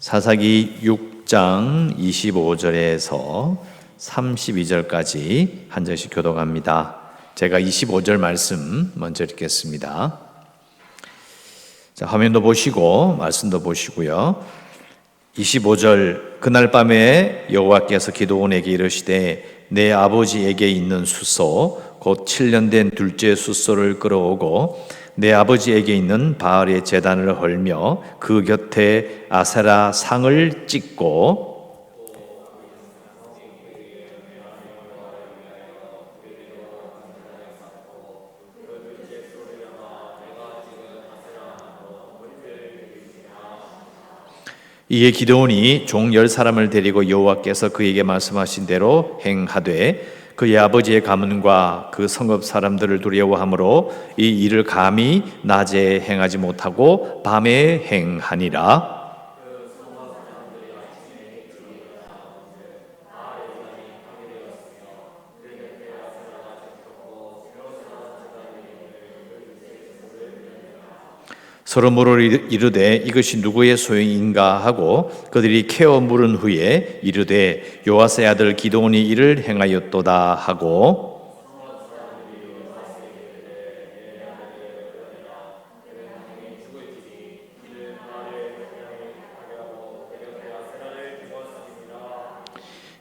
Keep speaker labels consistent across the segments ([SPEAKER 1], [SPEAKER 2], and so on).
[SPEAKER 1] 사사기 6장 25절에서 32절까지 한 절씩 교독합니다. 제가 25절 말씀 먼저 읽겠습니다. 자, 화면도 보시고 말씀도 보시고요. 25절 그날 밤에 여호와께서 기드온에게 이르시되 내 아버지에게 있는 숫소 곧 7년 된 둘째 숫소를 끌어오고 내 아버지에게 있는 바알의 제단을 헐며 그 곁에 아세라 상을 찍고 이에 기드온이 종 10사람을 데리고 여호와께서 그에게 말씀하신 대로 행하되 그의 아버지의 가문과 그 성읍 사람들을 두려워하므로 이 일을 감히 낮에 행하지 못하고 밤에 행하니라. 서로 물을 이르되 이것이 누구의 소용인가 하고 그들이 캐어 물은 후에 이르되 요아스의 아들 기드온이 이를 행하였도다 하고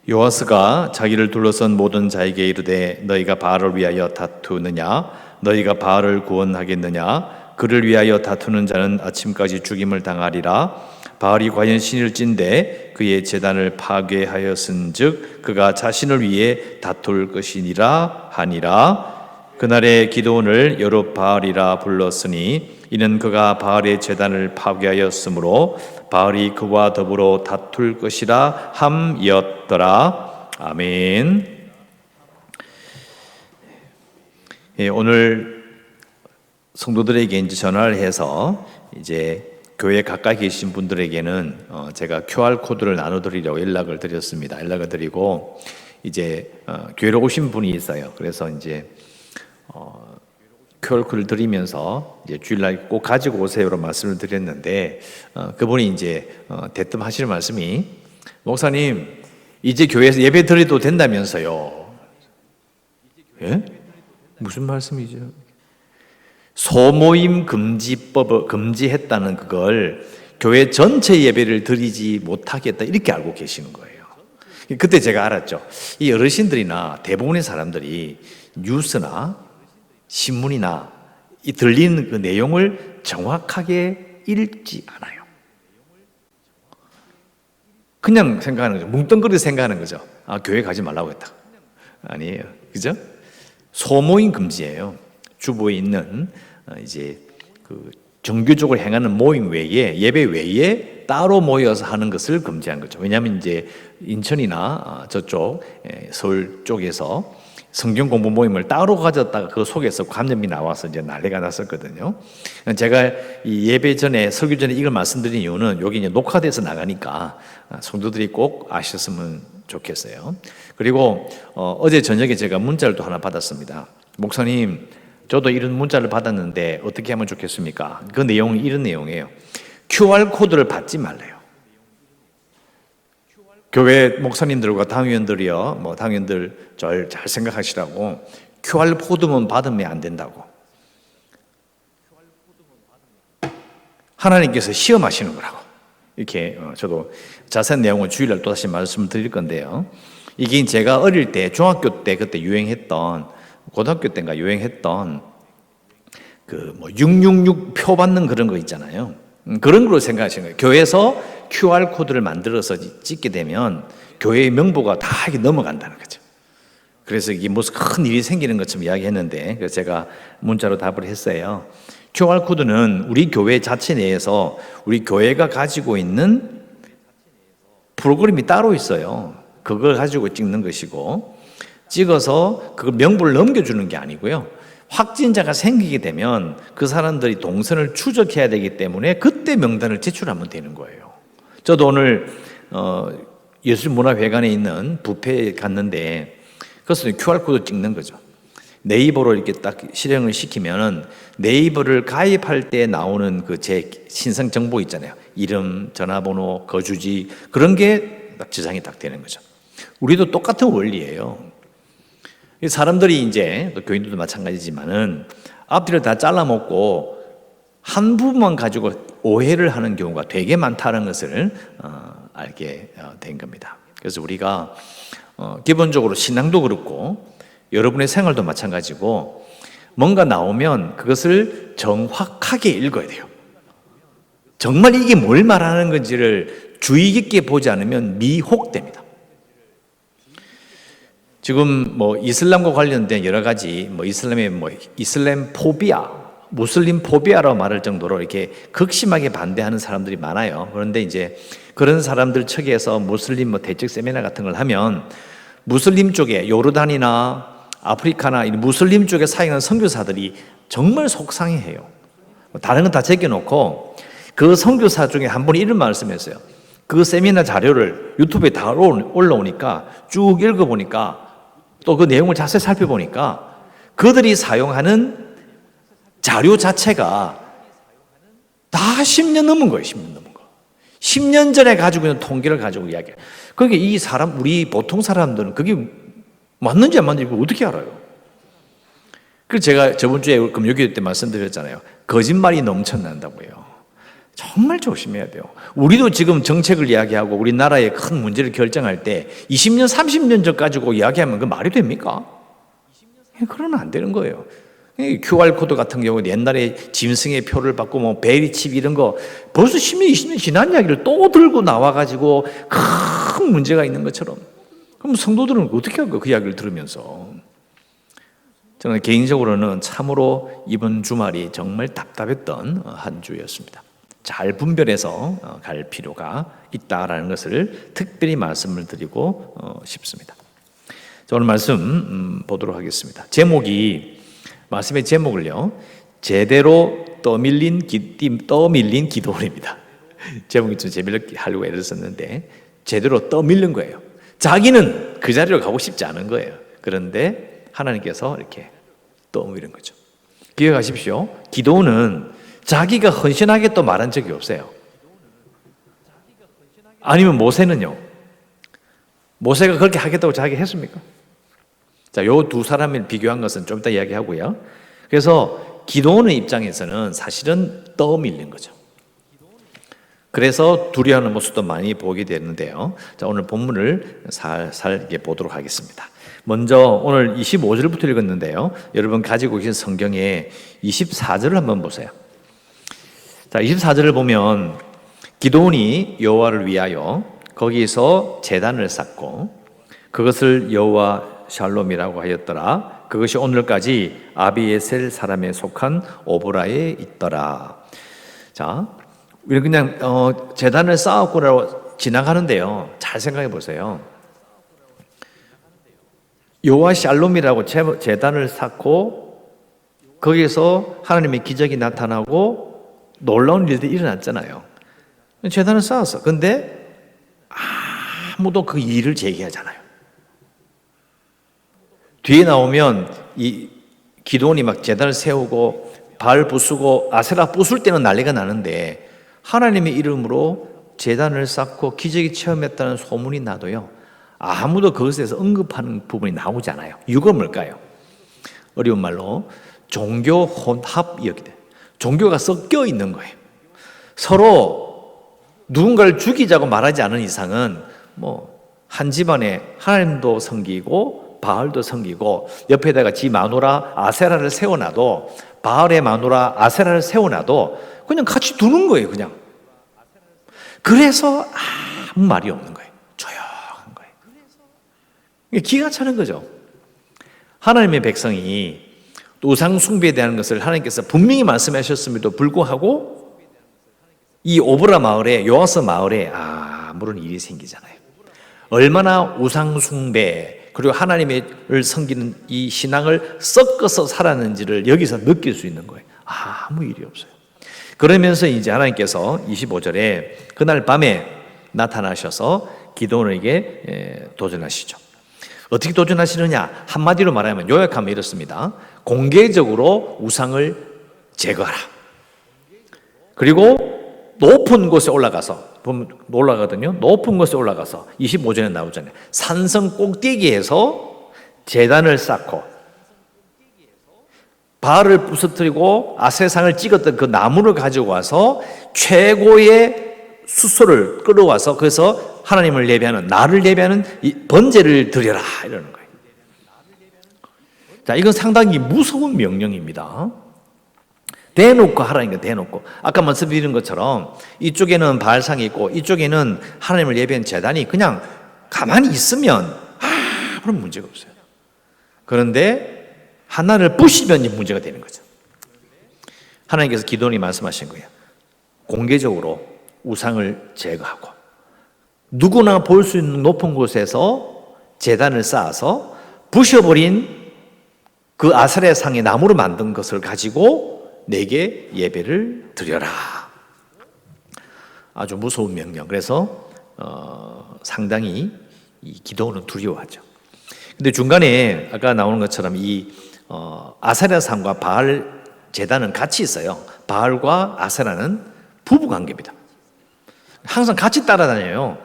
[SPEAKER 1] 요아스가 자기를 둘러선 모든 자에게 이르되 너희가 바알을 위하여 다투느냐 너희가 바알을 구원하겠느냐 그를 위하여 다투는 자는 아침까지 죽임을 당하리라. 바알이 과연 신일진데 그의 제단을 파괴하였은즉 그가 자신을 위해 다툴 것이니라 하니라. 그날에 기드온을 여룹바알이라 불렀으니 이는 그가 바알의 제단을 파괴하였으므로 바알이 그와 더불어 다툴 것이라 함이었더라. 아멘. 오늘 성도들에게 이제 전화를 해서 이제 교회 가까이 계신 분들에게는 제가 QR 코드를 나눠드리려고 연락을 드렸습니다. 연락을 드리고 이제 교회로 오신 분이 있어요. 그래서 이제 QR 코드를 드리면서 이제 주일날 꼭 가지고 오세요로 말씀을 드렸는데 그분이 이제 대뜸 하시는 말씀이 목사님 이제 교회에서 예배 드려도 된다면서요. 예? 무슨 말씀이죠? 소모임 금지법을 금지했다는 그걸 교회 전체 예배를 드리지 못하게 했다 이렇게 알고 계시는 거예요. 그때 제가 알았죠. 이 어르신들이나 대부분의 사람들이 뉴스나 신문이나 이 들리는 그 내용을 정확하게 읽지 않아요. 그냥 생각하는 거죠. 뭉뚱그려 생각하는 거죠. 아, 교회 가지 말라고 했다. 아니에요. 그죠? 소모임 금지예요. 주보에 있는 이제 그 정규적으로 행하는 모임 외에 예배 외에 따로 모여서 하는 것을 금지한 거죠. 왜냐하면 이제 인천이나 저쪽 서울 쪽에서 성경 공부 모임을 따로 가졌다가 그 속에서 감염이 나와서 이제 난리가 났었거든요. 제가 이 예배 전에 설교 전에 이걸 말씀드린 이유는 여기 이제 녹화돼서 나가니까 성도들이 꼭 아셨으면 좋겠어요. 그리고 어제 저녁에 제가 문자를 또 하나 받았습니다. 목사님, 저도 이런 문자를 받았는데 어떻게 하면 좋겠습니까? 그 내용은 이런 내용이에요. QR 코드를 받지 말래요. 교회 목사님들과 당위원들이요, 당위원들 잘 생각하시라고 QR 코드만 받으면 안 된다고. 하나님께서 시험하시는 거라고. 이렇게 저도 자세한 내용은 주일날 또 다시 말씀드릴 건데요. 이게 제가 어릴 때 중학교 때 그때 유행했던 고등학교 때인가 유행했던 666 표 받는 그런 거 있잖아요. 그런 걸로 생각하시는 거예요. 교회에서 QR 코드를 만들어서 찍게 되면 교회의 명부가 다 이렇게 넘어간다는 거죠. 그래서 이게 무슨 큰 일이 생기는 것처럼 이야기했는데 그래서 제가 문자로 답을 했어요. QR 코드는 우리 교회 자체 내에서 우리 교회가 가지고 있는 프로그램이 따로 있어요. 그걸 가지고 찍는 것이고 찍어서 그 명부를 넘겨주는 게 아니고요. 확진자가 생기게 되면 그 사람들이 동선을 추적해야 되기 때문에 그때 명단을 제출하면 되는 거예요. 저도 오늘 예술문화회관에 있는 뷔페에 갔는데 그것은 QR코드 찍는 거죠. 네이버로 이렇게 딱 실행을 시키면은 네이버를 가입할 때 나오는 그 제 신상 정보 있잖아요. 이름, 전화번호, 거주지 그런 게 딱 저장이 딱 되는 거죠. 우리도 똑같은 원리예요. 사람들이 이제 또 교인들도 마찬가지지만은 앞뒤를 다 잘라먹고 한 부분만 가지고 오해를 하는 경우가 되게 많다는 것을 알게 된 겁니다. 그래서 우리가 기본적으로 신앙도 그렇고 여러분의 생활도 마찬가지고 뭔가 나오면 그것을 정확하게 읽어야 돼요. 정말 이게 뭘 말하는 건지를 주의 깊게 보지 않으면 미혹됩니다. 지금 뭐 이슬람과 관련된 여러 가지 뭐 이슬람의 뭐 이슬람 포비아, 무슬림 포비아라고 말할 정도로 이렇게 극심하게 반대하는 사람들이 많아요. 그런데 이제 그런 사람들 측에서 무슬림 뭐 대책 세미나 같은 걸 하면 무슬림 쪽에 요르단이나 아프리카나 무슬림 쪽에 사용하는 선교사들이 정말 속상해해요. 다른 건 다 제껴놓고 그 선교사 중에 한 분이 이런 말씀했어요. 그 세미나 자료를 유튜브에 다 올라오니까 쭉 읽어보니까 또 그 내용을 자세히 살펴보니까 그들이 사용하는 자료 자체가 다 10년 넘은 거예요. 10년 넘은 거. 10년 전에 가지고 있는 통계를 가지고 이야기해요. 그게 이 사람, 우리 보통 사람들은 그게 맞는지 안 맞는지 어떻게 알아요? 그래서 제가 저번 주에 금요일 때 말씀드렸잖아요. 거짓말이 넘쳐난다고요. 정말 조심해야 돼요. 우리도 지금 정책을 이야기하고 우리나라의 큰 문제를 결정할 때 20년, 30년 전 가지고 이야기하면 그 말이 됩니까? 그러면 안 되는 거예요. QR코드 같은 경우는 옛날에 짐승의 표를 받고 뭐 베리칩 이런 거 벌써 10년, 20년 지난 이야기를 또 들고 나와가지고 큰 문제가 있는 것처럼. 그럼 성도들은 어떻게 할까? 그 이야기를 들으면서. 저는 개인적으로는 참으로 이번 주말이 정말 답답했던 한 주였습니다. 잘 분별해서 갈 필요가 있다라는 것을 특별히 말씀을 드리고 싶습니다. 자, 오늘 말씀 보도록 하겠습니다. 제목이 말씀의 제목을요. 제대로 떠밀린 기도원입니다. 제목이 좀 재미있게 하려고 애를 썼는데 제대로 떠밀린 거예요. 자기는 그 자리로 가고 싶지 않은 거예요. 그런데 하나님께서 이렇게 떠밀은 거죠. 기억하십시오. 기도는 자기가 헌신하게 또 말한 적이 없어요. 아니면 모세는요. 모세가 그렇게 하겠다고 자기가 했습니까? 자, 요 두 사람을 비교한 것은 좀 이따 이야기하고요. 그래서 기도원의 입장에서는 사실은 떠밀린 거죠. 그래서 두려워하는 모습도 많이 보게 되는데요. 자, 오늘 본문을 살살 보도록 하겠습니다. 먼저 오늘 25절부터 읽었는데요. 여러분 가지고 계신 성경에 24절을 한번 보세요. 자, 24절을 보면 기도원이 여호와를 위하여 거기서 제단을 쌓고 그것을 여호와 샬롬이라고 하였더라. 그것이 오늘까지 아비에셀 사람에 속한 오보라에 있더라. 자, 우리 그냥 제단을 쌓았구나라고 지나가는데요. 잘 생각해 보세요. 여호와 샬롬이라고 제단을 쌓고 거기서 하나님의 기적이 나타나고 놀라운 일들이 일어났잖아요. 제단을 쌓았어. 근데 아무도 그 이의를 제기하잖아요. 뒤에 나오면 이 기도원이 막 제단을 세우고 바알 부수고 아세라 부술 때는 난리가 나는데 하나님의 이름으로 제단을 쌓고 기적이 체험했다는 소문이 나도요. 아무도 그것에 대해서 언급하는 부분이 나오지 않아요. 이유가 뭘까요? 어려운 말로 종교 혼합이었기 때문에 종교가 섞여 있는 거예요. 서로 누군가를 죽이자고 말하지 않은 이상은 뭐 한 집안에 하나님도 섬기고 바알도 섬기고 옆에다가 지 마누라 아세라를 세워놔도 바알의 마누라 아세라를 세워놔도 그냥 같이 두는 거예요. 그냥. 그래서 아무 말이 없는 거예요. 조용한 거예요. 기가 차는 거죠. 하나님의 백성이 우상 숭배에 대한 것을 하나님께서 분명히 말씀하셨음에도 불구하고 이 오보라 마을에 요아스 마을에 아무런 일이 생기잖아요. 얼마나 우상 숭배 그리고 하나님을 섬기는 이 신앙을 섞어서 살았는지를 여기서 느낄 수 있는 거예요. 아무 일이 없어요. 그러면서 이제 하나님께서 25절에 그날 밤에 나타나셔서 기도원에게 도전하시죠. 어떻게 도전하시느냐? 한마디로 말하면 요약하면 이렇습니다. 공개적으로 우상을 제거하라. 그리고 높은 곳에 올라가서, 보면 올라가거든요. 높은 곳에 올라가서 25절에 나오잖아요. 산성 꼭대기에서 제단을 쌓고 바알을 부서뜨리고 아세상을 찍었던 그 나무를 가지고 와서 최고의 숫소를 끌어와서 그래서 하나님을 예배하는, 나를 예배하는 이 번제를 드려라 이러는 거예요. 자, 이건 상당히 무서운 명령입니다. 대놓고 하라니까, 대놓고. 아까 말씀드린 것처럼 이쪽에는 바알상이 있고 이쪽에는 하나님을 예배하는 제단이 그냥 가만히 있으면 아무런 문제가 없어요. 그런데 하나를 부시면 문제가 되는 거죠. 하나님께서 기도원이 말씀하신 거예요. 공개적으로 우상을 제거하고 누구나 볼 수 있는 높은 곳에서 제단을 쌓아서 부셔버린 그 아사레 상의 나무로 만든 것을 가지고 내게 예배를 드려라. 아주 무서운 명령. 그래서 상당히 이 기도원은 두려워하죠. 근데 중간에 아까 나오는 것처럼 이 아세라 상과 바알 제단은 같이 있어요. 바알과 아세라는 부부 관계입니다. 항상 같이 따라다녀요.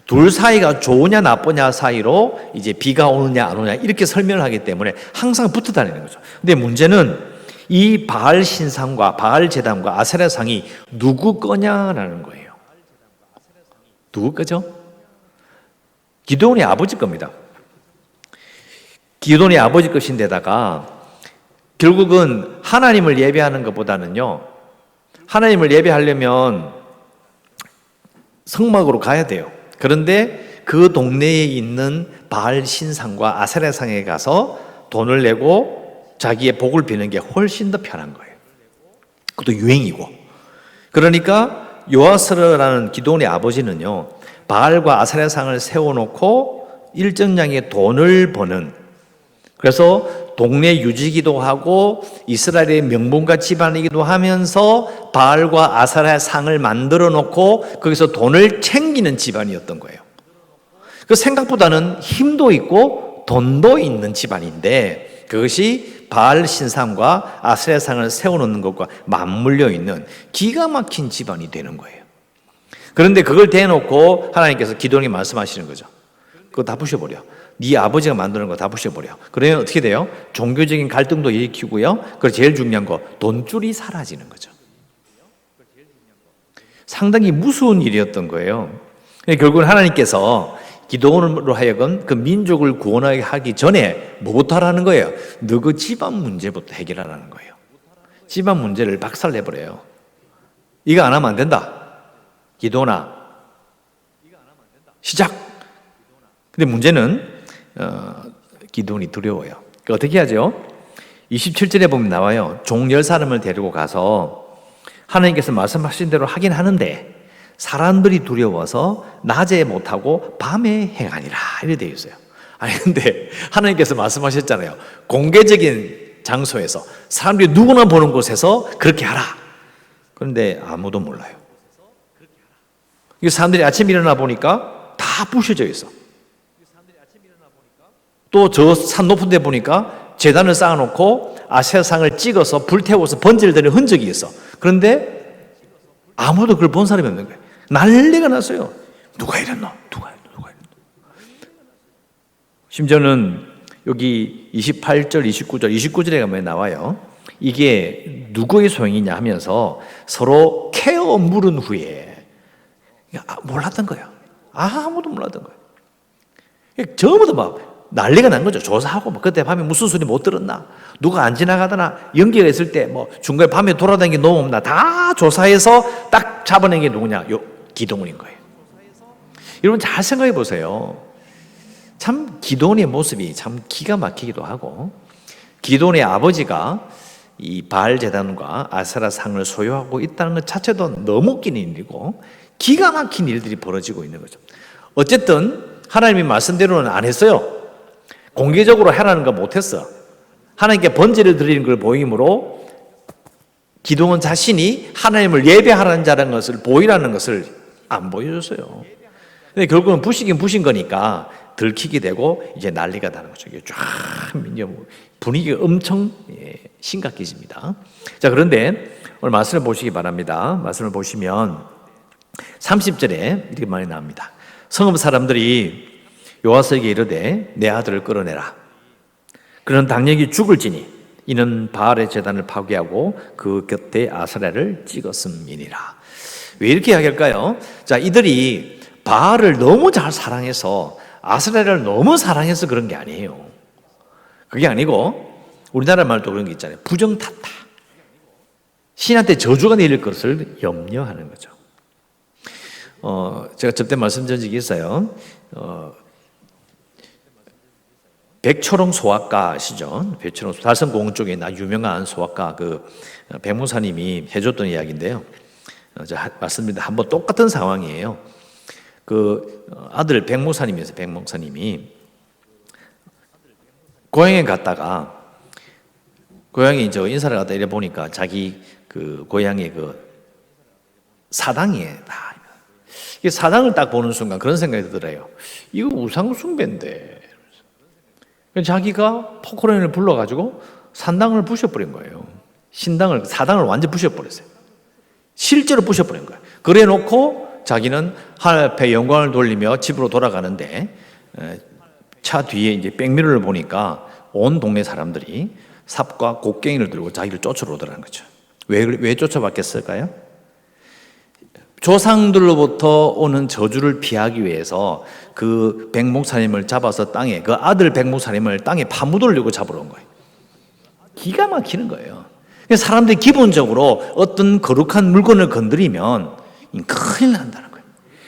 [SPEAKER 1] 둘 사이가 좋으냐 나쁘냐 사이로 이제 비가 오느냐 안 오느냐 이렇게 설명을 하기 때문에 항상 붙어 다니는 거죠. 근데 문제는 이 바알 신상과 바알 제단과 아세라 상이 누구 거냐라는 거예요. 누구 거죠? 기드온의 아버지 겁니다. 기드온의 아버지 것인데다가 결국은 하나님을 예배하는 것보다는요, 하나님을 예배하려면 성막으로 가야 돼요. 그런데 그 동네에 있는 바알 신상과 아세라 상에 가서 돈을 내고 자기의 복을 비는 게 훨씬 더 편한 거예요. 그것도 유행이고. 그러니까 요아스라는 기드온의 아버지는요, 바알과 아세라 상을 세워놓고 일정량의 돈을 버는, 그래서 동네 유지기도 하고 이스라엘의 명문가 집안이기도 하면서 바알과 아세라 상을 만들어 놓고 거기서 돈을 챙기는 집안이었던 거예요. 그 생각보다는 힘도 있고 돈도 있는 집안인데 그것이 바알 신상과 아세라 상을 세워놓는 것과 맞물려 있는 기가 막힌 집안이 되는 거예요. 그런데 그걸 대놓고 하나님께서 기드온이 말씀하시는 거죠. 그거 다 부셔버려. 네 아버지가 만드는 거 다 부셔버려. 그러면 어떻게 돼요? 종교적인 갈등도 일으키고요. 그리고 제일 중요한 거, 돈줄이 사라지는 거죠. 상당히 무서운 일이었던 거예요. 결국은 하나님께서 기드온으로 하여금 그 민족을 구원하게 하기 전에 뭐부터 하라는 거예요? 너 그 집안 문제부터 해결하라는 거예요. 집안 문제를 박살내버려요. 이거 안 하면 안 된다. 기드온아, 시작. 근데 문제는 기드온이 두려워요. 어떻게 하죠? 27절에 보면 나와요. 종 10사람을 데리고 가서 하나님께서 말씀하신 대로 하긴 하는데 사람들이 두려워서 낮에 못하고 밤에 행하니라 이렇게 되어 있어요. 아니 근데 하나님께서 말씀하셨잖아요. 공개적인 장소에서 사람들이 누구나 보는 곳에서 그렇게 하라. 그런데 아무도 몰라요. 이 사람들이 아침에 일어나 보니까 다 부셔져 있어. 또 저 산 높은 데 보니까 제단을 쌓아놓고 아세상을 찍어서 불태워서 번제를 드리는 흔적이 있어. 그런데 아무도 그걸 본 사람이 없는 거예요. 난리가 났어요. 누가 이랬노? 누가 이랬노? 심지어는 여기 28절, 29절에 가면 나와요. 이게 누구의 소행이냐 하면서 서로 케어 물은 후에 몰랐던 거예요. 아무도 몰랐던 거예요. 전부 다 막 난리가 난 거죠. 조사하고 뭐 그때 밤에 무슨 소리 못 들었나? 누가 안 지나가더나? 연결했을 때 뭐 중간에 밤에 돌아다니는 게 너무 없나? 다 조사해서 딱 잡아낸 게 누구냐? 기드온인 거예요. 여러분 잘 생각해 보세요. 참 기드온의 모습이 참 기가 막히기도 하고, 기드온의 아버지가 이 바알 제단과 아세라 상을 소유하고 있다는 것 자체도 너무 웃기는 일이고 기가 막힌 일들이 벌어지고 있는 거죠. 어쨌든 하나님이 말씀대로는 안 했어요. 공개적으로 하라는 거 못했어. 하나님께 번제를 드리는 걸 보이므로 기드온 자신이 하나님을 예배하라는 자라는 것을 보이라는 것을 안 보여줬어요. 근데 결국은 부시긴 부신 거니까 들키게 되고 이제 난리가 나는 거죠. 이게 쫙 분위기가 엄청 심각해집니다. 자, 그런데 오늘 말씀을 보시기 바랍니다. 말씀을 보시면 30절에 이렇게 말이 나옵니다. 성읍 사람들이 요아스에게 이르되 내 아들을 끌어내라. 그는 당연히 죽을지니 이는 바알의 제단을 파괴하고 그 곁에 아세라를 찍었음이니라. 왜 이렇게 이야기할까요? 자, 이들이 바알을 너무 잘 사랑해서 아세라를 너무 사랑해서 그런 게 아니에요. 그게 아니고 우리나라 말도 그런 게 있잖아요. 부정탔다. 신한테 저주가 내릴 것을 염려하는 거죠. 제가 저때 말씀드린 적이 있어요. 백초롱 소아과 아시죠? 백초롱 달성공원 쪽에 나 유명한 소아과 그 백무사님이 해줬던 이야기인데요. 제가 말씀드린다. 한번 똑같은 상황이에요. 그 아들 백무사님이었어요. 백목사님이 고향에 갔다가 고향에 이제 인사를 갔다 이래 보니까 자기 그 고향의 그 사당에 다 이 사당을 딱 보는 순간 그런 생각이 들어요. 이거 우상 숭배인데. 자기가 포크레인을 불러가지고 산당을 부셔버린 거예요. 사당을 완전 부셔버렸어요. 실제로 부셔버린 거예요. 그래 놓고 자기는 하나님 앞에 영광을 돌리며 집으로 돌아가는데 차 뒤에 이제 백미러를 보니까 온 동네 사람들이 삽과 곡괭이를 들고 자기를 쫓으러 오더라는 거죠. 왜 쫓아봤겠을까요? 조상들로부터 오는 저주를 피하기 위해서 그 백목사님을 잡아서 땅에, 그 아들 백목사님을 땅에 파묻으려고 잡으러 온 거예요. 기가 막히는 거예요. 사람들이 기본적으로 어떤 거룩한 물건을 건드리면 큰일 난다는 거예요.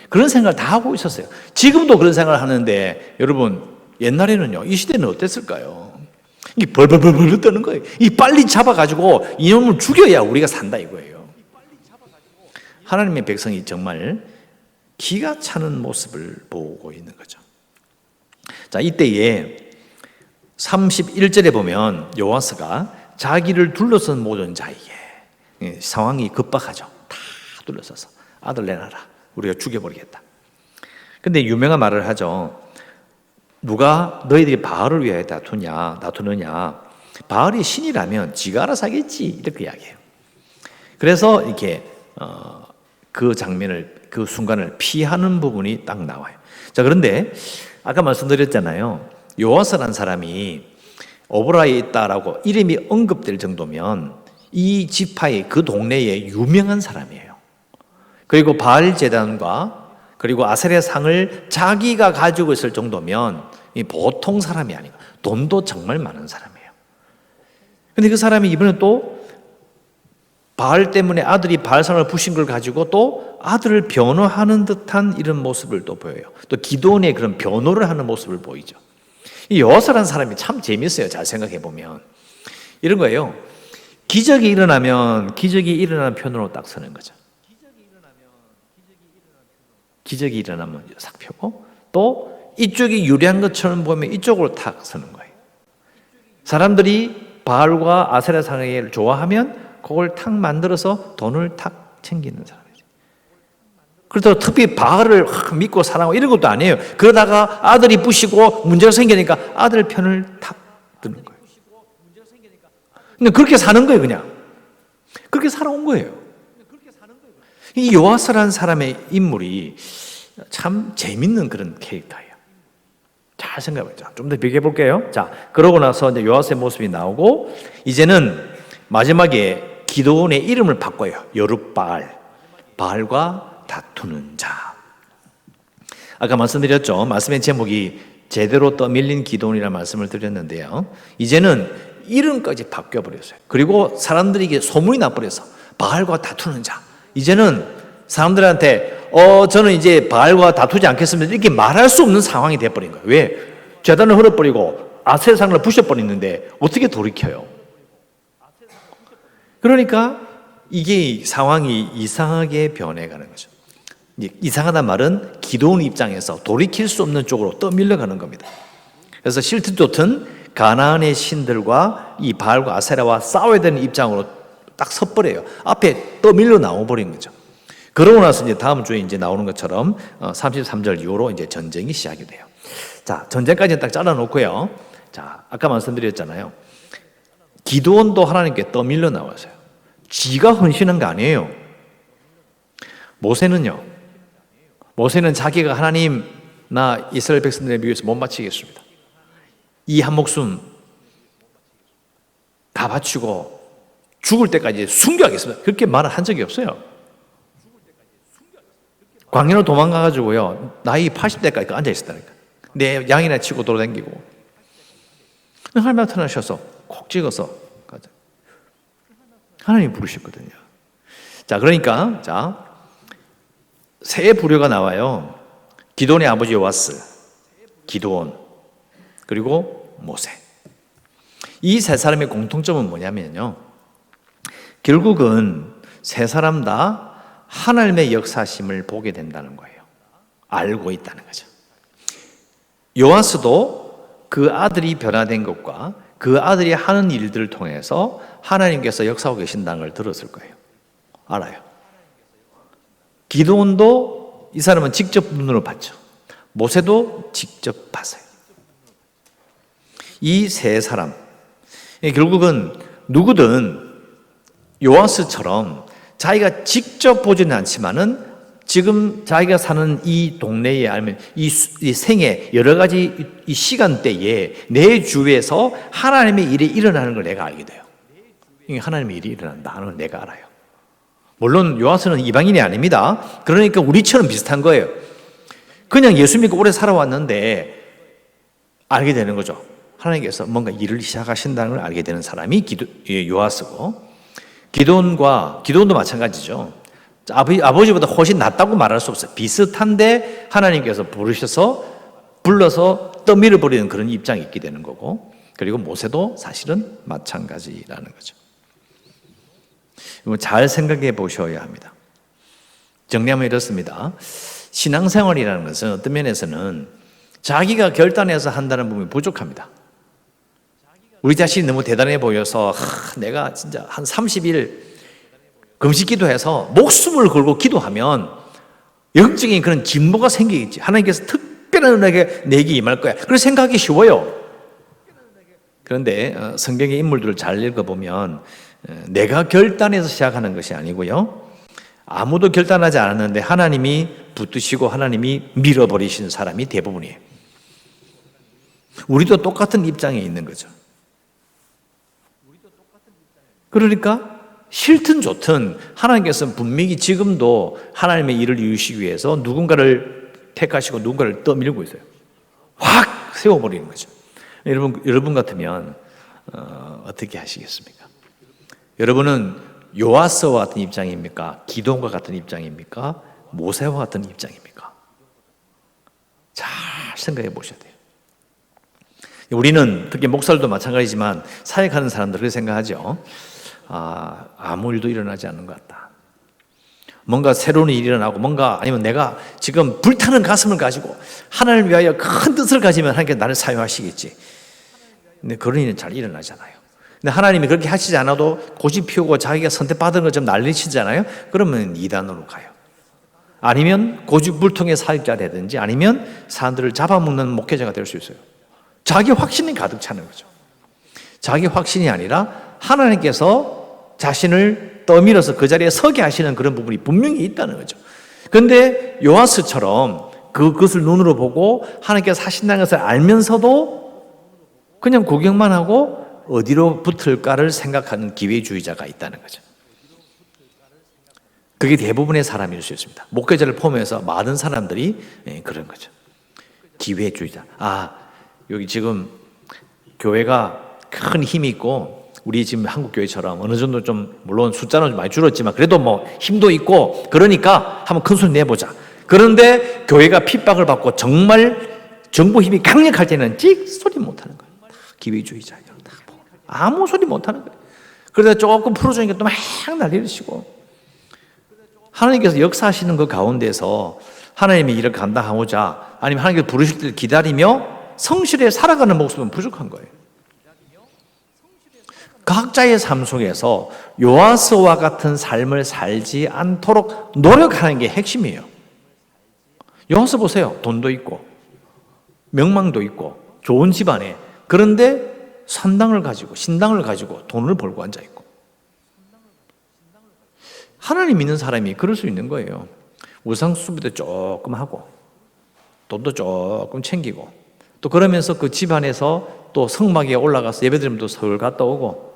[SPEAKER 1] 그런 생각을 다 하고 있었어요. 지금도 그런 생각을 하는데 여러분, 옛날에는요, 이 시대는 어땠을까요? 이 벌벌벌벌 떠는 거예요. 이 빨리 잡아가지고 이놈을 죽여야 우리가 산다 이거예요. 하나님의 백성이 정말 기가 차는 모습을 보고 있는 거죠. 자, 이때에 31절에 보면 요아스가 자기를 둘러선 모든 자에게 상황이 급박하죠. 다 둘러서서 아들 내놔라. 우리가 죽여버리겠다. 근데 유명한 말을 하죠. 누가 너희들이 바알을 위하여 다투느냐. 바알이 신이라면 지가 알아서 하겠지. 이렇게 이야기해요. 그래서 이렇게 그 장면을, 그 순간을 피하는 부분이 딱 나와요. 자, 그런데 아까 말씀드렸잖아요. 요아스라는 사람이 오보라에 있다라고 이름이 언급될 정도면 이 지파의 그 동네에 유명한 사람이에요. 그리고 바알 제단과 그리고 아세라 상을 자기가 가지고 있을 정도면 보통 사람이 아니고 돈도 정말 많은 사람이에요. 근데 그 사람이 이번에 또 바알 때문에 아들이 바알상을 부신 걸 가지고 또 아들을 변호하는 듯한 이런 모습을 또 보여요. 또 기도원의 그런 변호를 하는 모습을 보이죠. 이 요아스라는 사람이 참 재밌어요. 잘 생각해 보면 이런 거예요. 기적이 일어나면 기적이 일어나는 편으로 딱 서는 거죠. 기적이 일어나면 싹 펴고 또 이쪽이 유리한 것처럼 보면 이쪽으로 탁 서는 거예요. 사람들이 바알과 아세라 상을 좋아하면 그걸 탁 만들어서 돈을 탁 챙기는 사람이죠. 그렇다고 특히 바알을 믿고 사랑하고 이런 것도 아니에요. 그러다가 아들이 부시고 문제가 생기니까 아들 편을 탁 드는 거예요. 근데 그렇게 사는 거예요, 그냥. 그렇게 살아온 거예요. 이 요아스라는 사람의 인물이 참 재밌는 그런 캐릭터예요. 잘 생각해보죠. 좀 더 비교해 볼게요. 자, 그러고 나서 이제 요아스의 모습이 나오고 이제는 마지막에 기도원의 이름을 바꿔요. 여룻바알, 바알과 다투는 자. 아까 말씀드렸죠. 말씀의 제목이 제대로 떠밀린 기도원이라는 말씀을 드렸는데요. 이제는 이름까지 바뀌어버렸어요. 그리고 사람들에게 소문이 나버려서 바알과 다투는 자. 이제는 사람들한테 저는 이제 바알과 다투지 않겠습니다. 이렇게 말할 수 없는 상황이 돼버린 거예요. 왜? 제단을 헐어버리고 아세상을 부셔버리는데 어떻게 돌이켜요? 그러니까 이게 상황이 이상하게 변해가는 거죠. 이상하단 말은 기도원 입장에서 돌이킬 수 없는 쪽으로 떠밀려가는 겁니다. 그래서 실트조튼 가나안의 신들과 이 바알과 아세라와 싸워야 되는 입장으로 딱 섰버려요. 앞에 떠밀려 나와버린 거죠. 그러고 나서 이제 다음 주에 이제 나오는 것처럼 33절 이후로 이제 전쟁이 시작이 돼요. 자, 전쟁까지는 딱 잘라놓고요. 자, 아까 말씀드렸잖아요. 기드온도 하나님께 떠밀려 나왔어요. 지가 헌신한 거 아니에요. 모세는요. 모세는 자기가 하나님, 나 이스라엘 백성들에 비해서 못 바치겠습니다. 이 한 목숨 다 바치고 죽을 때까지 순교하겠습니다. 그렇게 말을 한 적이 없어요. 광야로 도망가가지고요, 나이 80대까지 앉아 있었다니까. 내 양이나 치고 돌아다니고. 하나님 나타나셔서 콕 찍어서 가자. 하나님 부르셨거든요. 자, 그러니까, 자, 세 부류가 나와요. 기드온의 아버지 요아스, 기드온, 그리고 모세. 이 세 사람의 공통점은 뭐냐면요. 결국은 세 사람 다 하나님의 역사심을 보게 된다는 거예요. 알고 있다는 거죠. 요아스도 그 아들이 변화된 것과 그 아들이 하는 일들을 통해서 하나님께서 역사하고 계신다는 걸 들었을 거예요. 알아요. 기드온도 이 사람은 직접 눈으로 봤죠. 모세도 직접 봤어요. 이 세 사람, 결국은 누구든 요아스처럼 자기가 직접 보지는 않지만은 지금 자기가 사는 이 동네에 아니면 이 생에 여러 가지 이 시간대에 내 주위에서 하나님의 일이 일어나는 걸 내가 알게 돼요. 하나님의 일이 일어난다는 걸 내가 알아요. 물론 요아스는 이방인이 아닙니다. 그러니까 우리처럼 비슷한 거예요. 그냥 예수 믿고 오래 살아왔는데 알게 되는 거죠. 하나님께서 뭔가 일을 시작하신다는 걸 알게 되는 사람이 요아스고, 기드온도 마찬가지죠. 아버지보다 훨씬 낫다고 말할 수 없어요. 비슷한데 하나님께서 불러서 떠밀어 버리는 그런 입장이 있게 되는 거고, 그리고 모세도 사실은 마찬가지라는 거죠. 잘 생각해 보셔야 합니다. 정리하면 이렇습니다. 신앙생활이라는 것은 어떤 면에서는 자기가 결단해서 한다는 부분이 부족합니다. 우리 자신이 너무 대단해 보여서 내가 진짜 한 30일 금식 기도해서 목숨을 걸고 기도하면 영적인 그런 진보가 생기겠지. 하나님께서 특별한 은혜가 내게 임할 거야. 그렇게 생각하기 쉬워요. 그런데 성경의 인물들을 잘 읽어보면 내가 결단해서 시작하는 것이 아니고요, 아무도 결단하지 않았는데 하나님이 붙드시고 하나님이 밀어버리신 사람이 대부분이에요. 우리도 똑같은 입장에 있는 거죠. 그러니까 싫든 좋든 하나님께서는 분명히 지금도 하나님의 일을 이루시기 위해서 누군가를 택하시고 누군가를 떠밀고 있어요. 확 세워버리는 거죠. 여러분 같으면 어떻게 하시겠습니까? 여러분은 요아스와 같은 입장입니까? 기드온과 같은 입장입니까? 모세와 같은 입장입니까? 잘 생각해 보셔야 돼요. 우리는 특히 목사들도 마찬가지지만 사역하는 사람들 그렇게 생각하죠. 아무 일도 일어나지 않는 것 같다. 뭔가 새로운 일이 일어나고 아니면 내가 지금 불타는 가슴을 가지고 하나님을 위하여 큰 뜻을 가지면 하나님께서 나를 사용하시겠지. 근데 그런 일은 잘 일어나잖아요. 근데 하나님이 그렇게 하시지 않아도 고집 피우고 자기가 선택받은 것 좀 난리치잖아요. 그러면 이단으로 가요. 아니면 고집불통의 사역자라든지 아니면 사람들을 잡아먹는 목회자가 될 수 있어요. 자기 확신이 가득 차는 거죠. 자기 확신이 아니라 하나님께서 자신을 떠밀어서 그 자리에 서게 하시는 그런 부분이 분명히 있다는 거죠. 그런데 요아스처럼 그것을 눈으로 보고 하나님께서 하신다는 것을 알면서도 그냥 구경만 하고 어디로 붙을까를 생각하는 기회주의자가 있다는 거죠. 그게 대부분의 사람일 수 있습니다. 목회자를 포함해서 많은 사람들이 그런 거죠. 기회주의자. 여기 지금 교회가 큰 힘이 있고 우리 지금 한국교회처럼 어느 정도 좀 물론 숫자는 좀 많이 줄었지만 그래도 뭐 힘도 있고 그러니까 한번 큰 소리 내보자. 그런데 교회가 핍박을 받고 정말 정부 힘이 강력할 때는 소리 못하는 거예요. 기회주의자예요. 아무 소리 못하는 거예요. 그러다 조금 풀어주니까 또 막 난리를 치고, 하나님께서 역사하시는 그 가운데서 하나님의 일을 감당하고자 아니면 하나님께서 부르실 때를 기다리며 성실히 살아가는 모습은 부족한 거예요. 각자의 삶 속에서 요아스와 같은 삶을 살지 않도록 노력하는 게 핵심이에요. 요아스 보세요. 돈도 있고 명망도 있고 좋은 집안에, 그런데 산당을 가지고 신당을 가지고 돈을 벌고 앉아 있고. 하나님 믿는 사람이 그럴 수 있는 거예요. 우상 숭배도 조금 하고 돈도 조금 챙기고, 또 그러면서 그 집안에서 또 성막에 올라가서 예배드리면 서울 갔다 오고,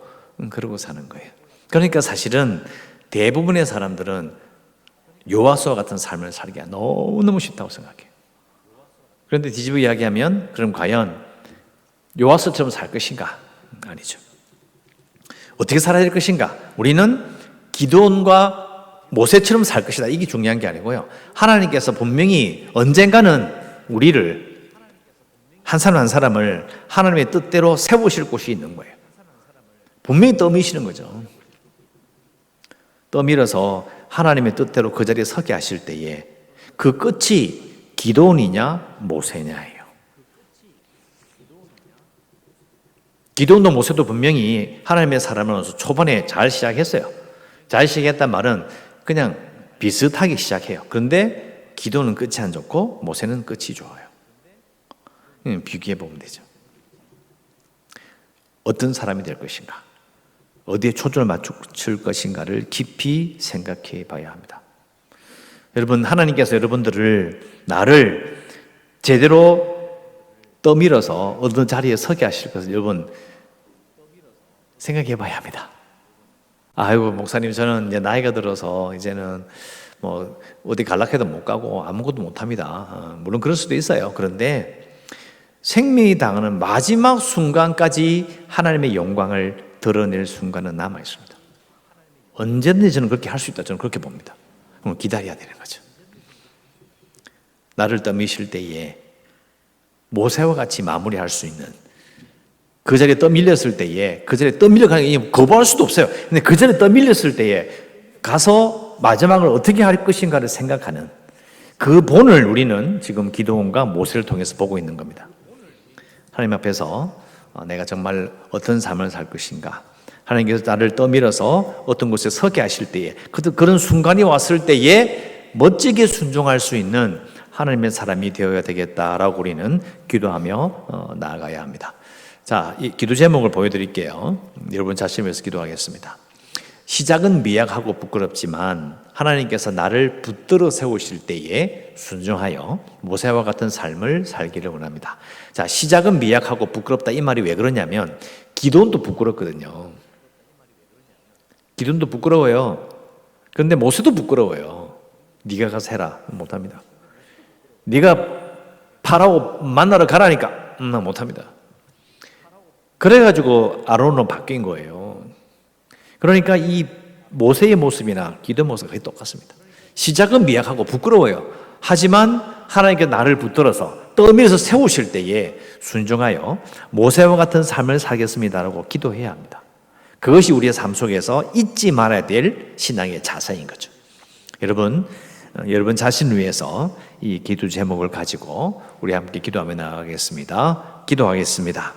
[SPEAKER 1] 그러고 사는 거예요. 그러니까 사실은 대부분의 사람들은 요아스와 같은 삶을 살기가 너무너무 쉽다고 생각해요. 그런데 뒤집어 이야기하면, 그럼 과연 요아스처럼 살 것인가? 아니죠. 어떻게 살아야 될 것인가? 우리는 기드온과 모세처럼 살 것이다. 이게 중요한 게 아니고요. 하나님께서 분명히 언젠가는 우리를, 한 사람 한 사람을 하나님의 뜻대로 세우실 곳이 있는 거예요. 분명히 떠미시는 거죠. 떠밀어서 하나님의 뜻대로 그 자리에 서게 하실 때에 그 끝이 기드온이냐 모세냐예요. 기드온도 모세도 분명히 하나님의 사람으로서 초반에 잘 시작했어요. 잘 시작했단 말은 그냥 비슷하게 시작해요. 그런데 기도는 끝이 안 좋고 모세는 끝이 좋아요. 비교해 보면 되죠. 어떤 사람이 될 것인가, 어디에 초점을 맞출 것인가를 깊이 생각해 봐야 합니다. 여러분, 하나님께서 여러분들을, 나를 제대로 떠밀어서 어느 자리에 서게 하실 것을 여러분 생각해 봐야 합니다. 아이고, 목사님, 저는 이제 나이가 들어서 이제는 뭐 어디 갈락해도 못 가고 아무것도 못 합니다. 물론 그럴 수도 있어요. 그런데 생명이 당하는 마지막 순간까지 하나님의 영광을 드러낼 순간은 남아 있습니다. 언제든지 저는 그렇게 할 수 있다, 저는 그렇게 봅니다. 그럼 기다려야 되는 거죠. 나를 떠미실 때에 모세와 같이 마무리할 수 있는, 그 자리에 떠밀렸을 때에, 그 자리에 떠밀려가는 게 거부할 수도 없어요. 근데 그 자리에 떠밀렸을 때에 가서 마지막을 어떻게 할 것인가를 생각하는 그 본을 우리는 지금 기드온과 모세를 통해서 보고 있는 겁니다. 하나님 앞에서 내가 정말 어떤 삶을 살 것인가, 하나님께서 나를 떠밀어서 어떤 곳에 서게 하실 때에, 그런 순간이 왔을 때에 멋지게 순종할 수 있는 하나님의 사람이 되어야 되겠다라고 우리는 기도하며 나아가야 합니다. 자, 이 기도 제목을 보여드릴게요. 여러분 자신을 위해서 기도하겠습니다. 시작은 미약하고 부끄럽지만 하나님께서 나를 붙들어 세우실 때에 순종하여 모세와 같은 삶을 살기를 원합니다. 자, 시작은 미약하고 부끄럽다, 이 말이 왜 그러냐면 기드온도 부끄럽거든요. 기드온도 부끄러워요. 그런데 모세도 부끄러워요. 네가 가서 해라, 못합니다. 네가 파라오 만나러 가라니까 나 못합니다. 그래가지고 아론으로 바뀐 거예요. 그러니까 이 모세의 모습이나 기드온 모습이 거의 똑같습니다. 시작은 미약하고 부끄러워요. 하지만 하나님께 나를 붙들어서 떠밀어서 세우실 때에 순종하여 모세와 같은 삶을 살겠습니다라고 기도해야 합니다. 그것이 우리의 삶 속에서 잊지 말아야 될 신앙의 자세인 거죠. 여러분 자신을 위해서 이 기도 제목을 가지고 우리 함께 기도하며 나아가겠습니다. 기도하겠습니다.